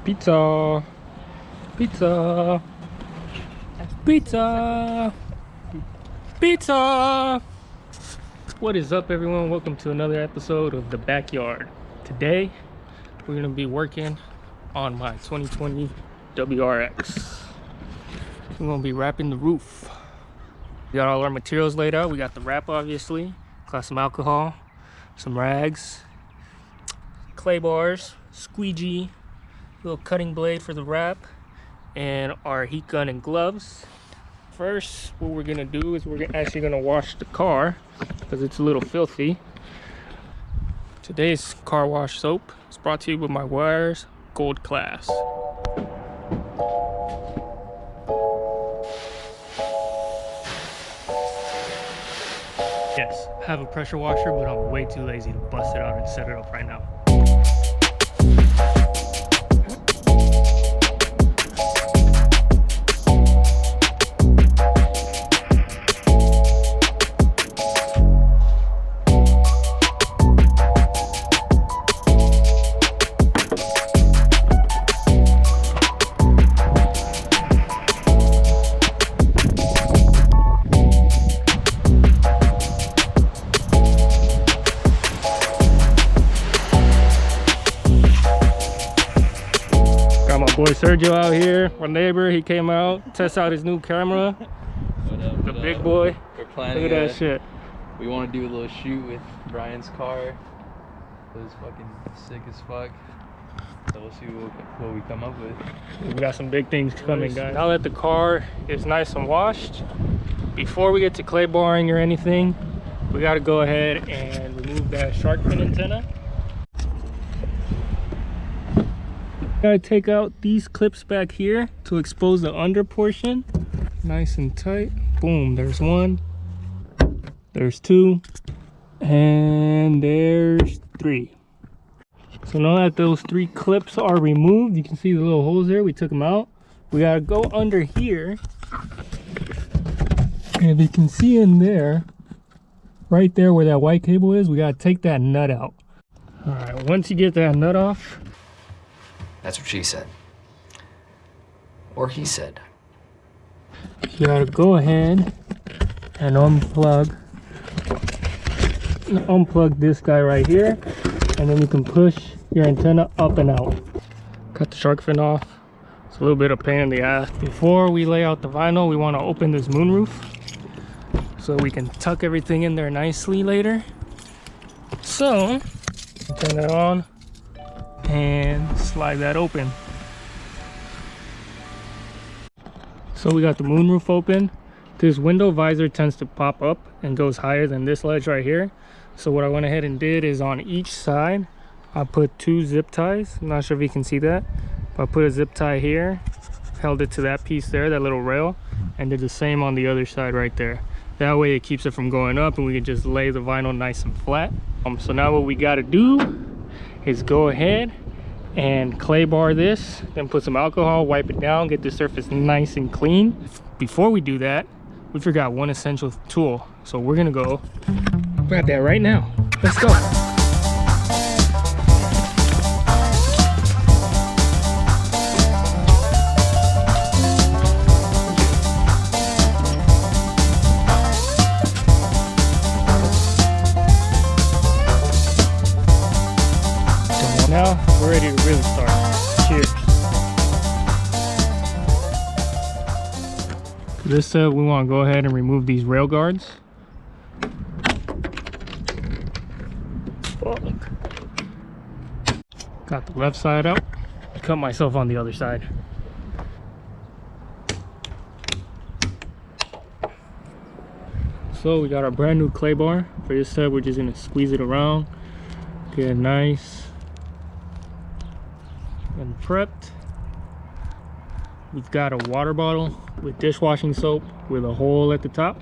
Pizza, pizza, pizza, pizza. What is up, everyone? Welcome to another episode of The Backyard. Today, we're gonna be working on my 2020 WRX. We're gonna be wrapping the roof. We got all our materials laid out. We got the wrap, obviously. Got some alcohol, some rags, clay bars, squeegee, little cutting blade for the wrap, and our heat gun and gloves. First, what we're gonna do is we're actually gonna wash the car because it's a little filthy. Today's car wash soap is brought to you with my Wires Gold Class. Yes, I have a pressure washer, but I'm way too lazy to bust it out and set it up right now. Boy Sergio out here, our neighbor, he came out, test out his new camera. The big boy. We're planning. Look at that shit. We want to do a little shoot with Brian's car. It was fucking sick as fuck. So we'll see what we come up with. We got some big things coming, guys. Now that the car is nice and washed, before we get to clay barring or anything, we got to go ahead and remove that shark fin antenna. Gotta take out these clips back here to expose the under portion. Nice and tight. Boom, there's one, there's two, and there's three. So now that those three clips are removed, you can see the little holes there, we took them out. We gotta go under here, and if you can see in there, right there where that white cable is, we gotta take that nut out. All right, once you get that nut off, that's what she said. Or he said. You gotta go ahead and unplug this guy right here, and then you can push your antenna up and out. Cut the shark fin off. It's a little bit of pain in the ass. Before we lay out the vinyl, we want to open this moonroof so we can tuck everything in there nicely later. So, turn that on and slide that open. So we got the moonroof open. This window visor tends to pop up and goes higher than this ledge right here. So what I went ahead and did is on each side, I put two zip ties. I'm not sure if you can see that, but I put a zip tie here, held it to that piece there, that little rail, and did the same on the other side right there. That way it keeps it from going up and we can just lay the vinyl nice and flat. So now what we got to do is go ahead and clay bar this, then put some alcohol, wipe it down, get the surface nice and clean. Before we do that, we forgot one essential tool, so we're gonna go grab that right now. Let's go. Now we're ready to really start. Cheers. For this step, we want to go ahead and remove these rail guards. Fuck. Got the left side out. Cut myself on the other side. So we got our brand new clay bar. For this step, we're just gonna squeeze it around, get it nice and prepped. We've got a water bottle with dishwashing soap with a hole at the top.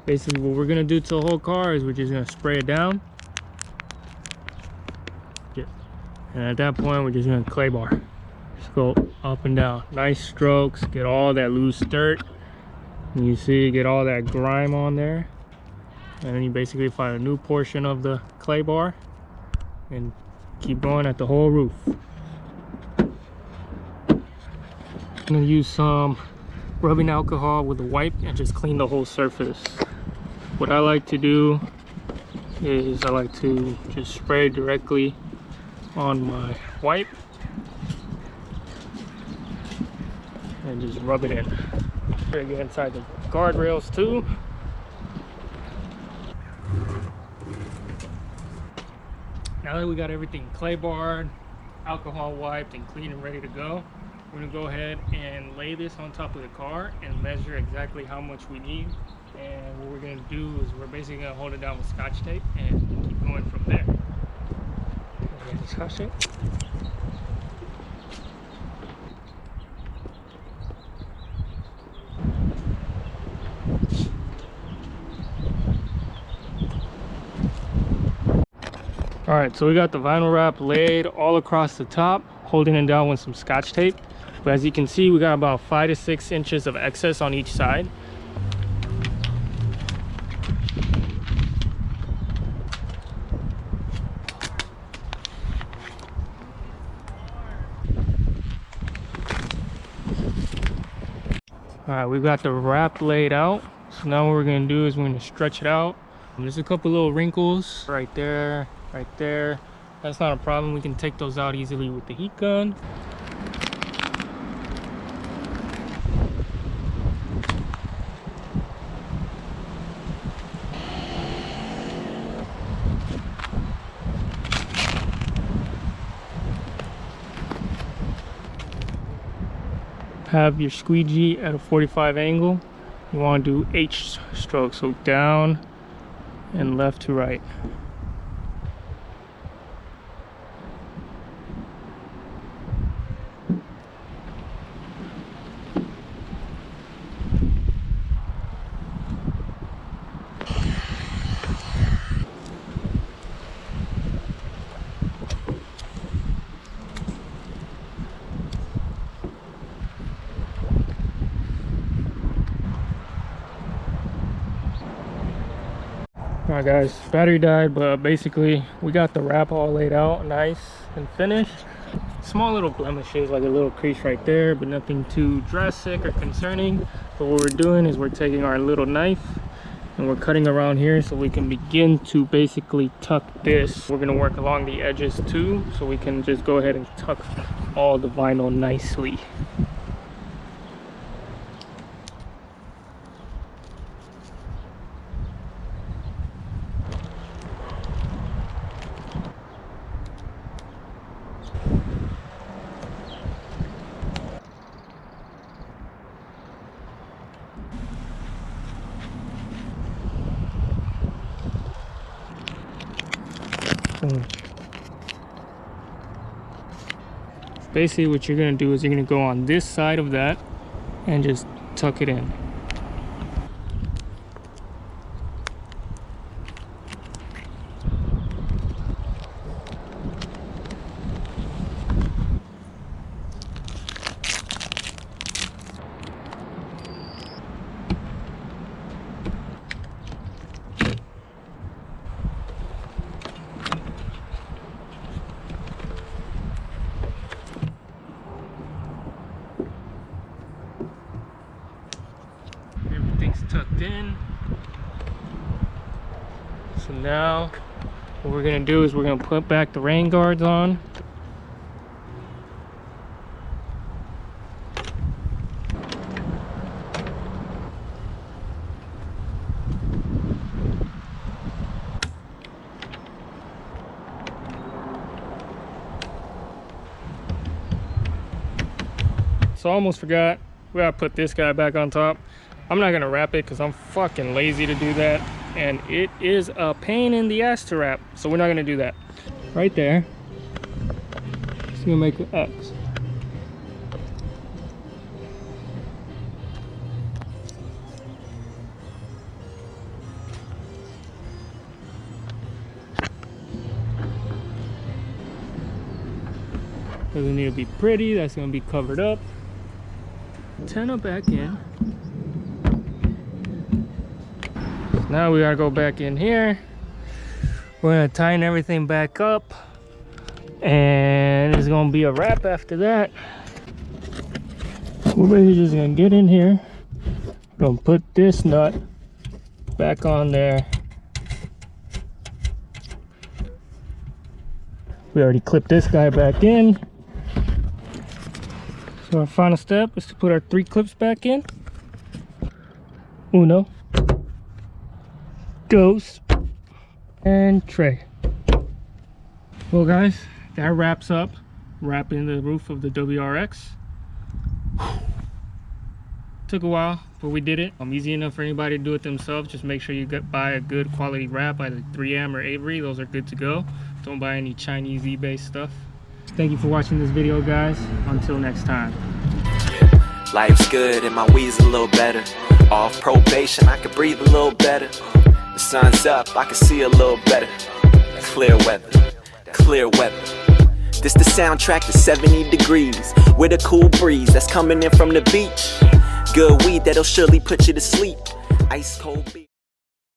Basically what we're gonna do to the whole car is we're just gonna spray it down. And at that point we're just gonna clay bar. Just go up and down. Nice strokes, get all that loose dirt. And you see, get all that grime on there. And then you basically find a new portion of the clay bar and keep going at the whole roof. I'm gonna use some rubbing alcohol with a wipe and just clean the whole surface. What I like to do is I like to just spray directly on my wipe and just rub it in. Try to get inside the guardrails too. Now that we got everything clay barred, alcohol wiped, and clean and ready to go, we're gonna go ahead and lay this on top of the car and measure exactly how much we need. And what we're gonna do is we're basically gonna hold it down with Scotch tape and keep going from there. Okay, Scotch tape. All right, so we got the vinyl wrap laid all across the top, holding it down with some Scotch tape. But as you can see, we got about 5 to 6 inches of excess on each side. All right, we've got the wrap laid out. So now what we're gonna do is we're gonna stretch it out. There's a couple little wrinkles right there, right there. That's not a problem. We can take those out easily with the heat gun. Have your squeegee at a 45 angle. You want to do H stroke, so down and left to right. Alright guys, battery died, but basically we got the wrap all laid out nice and finished. Small little blemishes, like a little crease right there, but nothing too drastic or concerning. But what we're doing is we're taking our little knife and we're cutting around here so we can begin to basically tuck this. We're gonna work along the edges too, so we can just go ahead and tuck all the vinyl nicely. Basically what you're going to do is you're going to go on this side of that and just tuck it in. Tucked in. So now what we're gonna do is we're gonna put back the rain guards on. So I almost forgot, we gotta put this guy back on top. I'm not gonna wrap it because I'm fucking lazy to do that, and it is a pain in the ass to wrap, so we're not gonna do that. Right there, just gonna make an X. Doesn't need to be pretty, that's gonna be covered up. Antenna back in. Now we gotta go back in here. We're gonna tighten everything back up, and it's gonna be a wrap after that. We're basically just gonna get in here. We're gonna put this nut back on there. We already clipped this guy back in. So our final step is to put our 3 clips back in. Uno, dos, and tres. Well guys, that wraps up wrapping the roof of the WRX. Took a while, but we did it. Easy enough for anybody to do it themselves. Just make sure you buy a good quality wrap, either 3M or Avery. Those are good to go. Don't buy any Chinese eBay stuff. Thank you for watching this video, guys. Until next time. Life's good and my weed's a little better. Off probation, I can breathe a little better. The sun's up, I can see a little better. Clear weather, clear weather. This the soundtrack to 70 degrees with a cool breeze that's coming in from the beach. Good weed that'll surely put you to sleep. Ice cold beer.